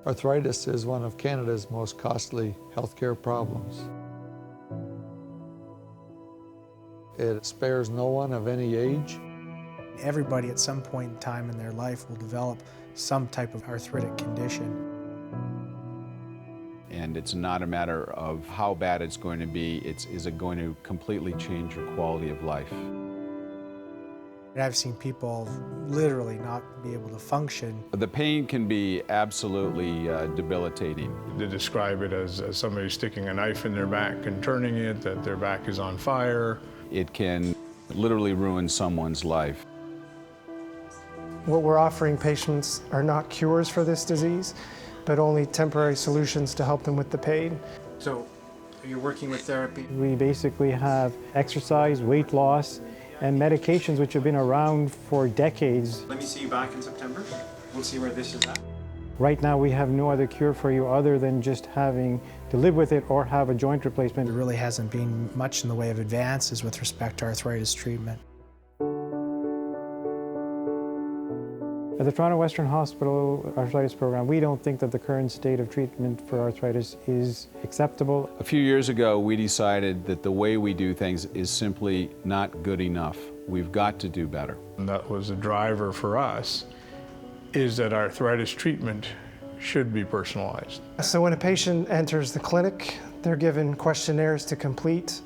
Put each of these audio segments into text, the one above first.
Arthritis is one of Canada's most costly healthcare problems. It spares no one of any age. Everybody at some point in time in their life will develop some type of arthritic condition. And it's not a matter of how bad it's going to be, is it going to completely change your quality of life? And I've seen people literally not be able to function. The pain can be absolutely debilitating. They describe it as somebody sticking a knife in their back and turning it, that their back is on fire. It can literally ruin someone's life. What we're offering patients are not cures for this disease, but only temporary solutions to help them with the pain. So you're working with therapy? We basically have exercise, weight loss, and medications which have been around for decades. Let me see you back in September. We'll see where this is at. Right now we have no other cure for you other than just having to live with it or have a joint replacement. There really hasn't been much in the way of advances with respect to arthritis treatment. At the Toronto Western Hospital Arthritis Program, we don't think that the current state of treatment for arthritis is acceptable. A few years ago, we decided that the way we do things is simply not good enough. We've got to do better. And that was a driver for us, is that arthritis treatment should be personalized. So when a patient enters the clinic, they're given questionnaires to complete.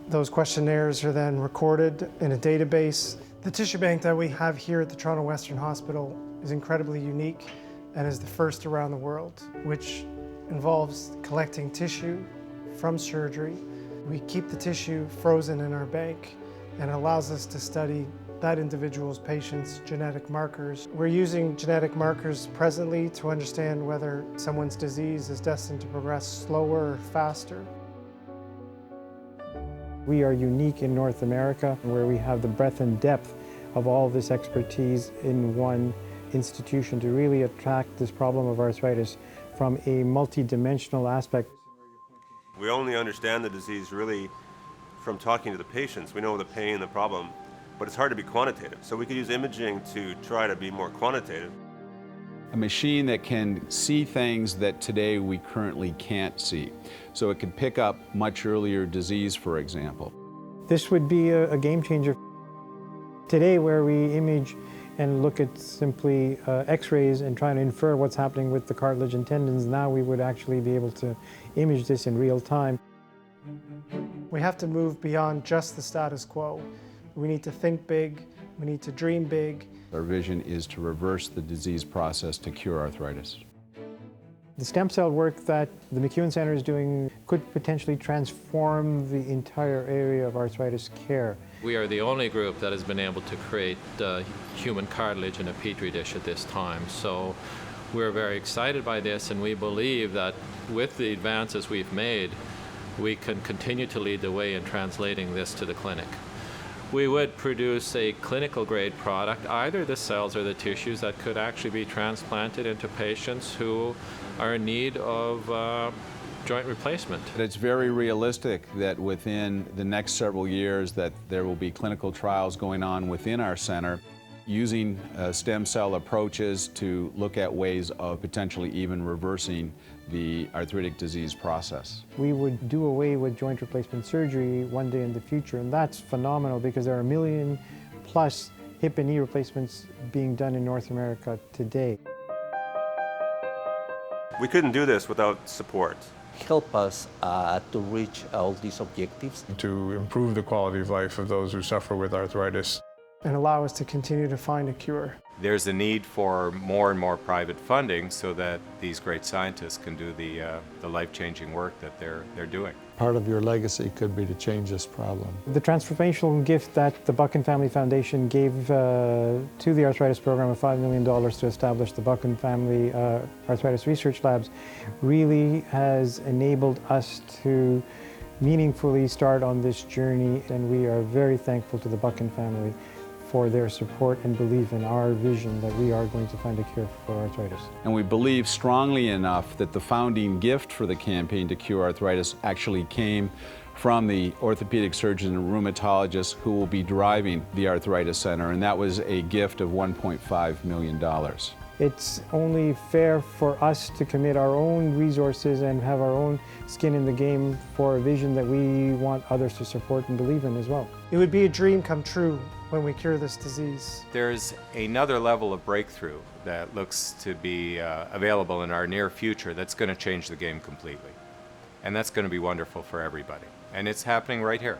Those questionnaires are then recorded in a database. The tissue bank that we have here at the Toronto Western Hospital is incredibly unique and is the first around the world, which involves collecting tissue from surgery. We keep the tissue frozen in our bank and it allows us to study that individual's patient's genetic markers. We're using genetic markers presently to understand whether someone's disease is destined to progress slower or faster. We are unique in North America where we have the breadth and depth of all this expertise in one institution to really attack this problem of arthritis from a multidimensional aspect. We only understand the disease really from talking to the patients. We know the pain, the problem, but it's hard to be quantitative. So we could use imaging to try to be more quantitative. A machine that can see things that today we currently can't see. So it could pick up much earlier disease, for example. This would be a game changer. Today, where we image and look at simply x-rays and try to infer what's happening with the cartilage and tendons, now we would actually be able to image this in real time. We have to move beyond just the status quo. We need to think big, we need to dream big. Our vision is to reverse the disease process to cure arthritis. The stem cell work that the McEwen Center is doing could potentially transform the entire area of arthritis care. We are the only group that has been able to create human cartilage in a petri dish at this time. So we're very excited by this, and we believe that with the advances we've made, we can continue to lead the way in translating this to the clinic. We would produce a clinical grade product, either the cells or the tissues that could actually be transplanted into patients who are in need of joint replacement. It's very realistic that within the next several years that there will be clinical trials going on within our center using stem cell approaches to look at ways of potentially even reversing the arthritic disease process. We would do away with joint replacement surgery one day in the future, and that's phenomenal because there are 1 million plus hip and knee replacements being done in North America today. We couldn't do this without support. Help us to reach all these objectives. To improve the quality of life of those who suffer with arthritis. And allow us to continue to find a cure. There's a need for more and more private funding so that these great scientists can do the life-changing work that they're doing. Part of your legacy could be to change this problem. The transformational gift that the Buchan Family Foundation gave to the Arthritis Program of $5 million to establish the Buchan Family Arthritis Research Labs really has enabled us to meaningfully start on this journey, and we are very thankful to the Buchan family for their support and belief in our vision that we are going to find a cure for arthritis. And we believe strongly enough that the founding gift for the campaign to cure arthritis actually came from the orthopedic surgeon and rheumatologist who will be driving the Arthritis Center, and that was a gift of $1.5 million. it's only fair for us to commit our own resources and have our own skin in the game for a vision that we want others to support and believe in as well. It would be a dream come true when we cure this disease. There's another level of breakthrough that looks to be available in our near future that's going to change the game completely. And that's going to be wonderful for everybody. And it's happening right here.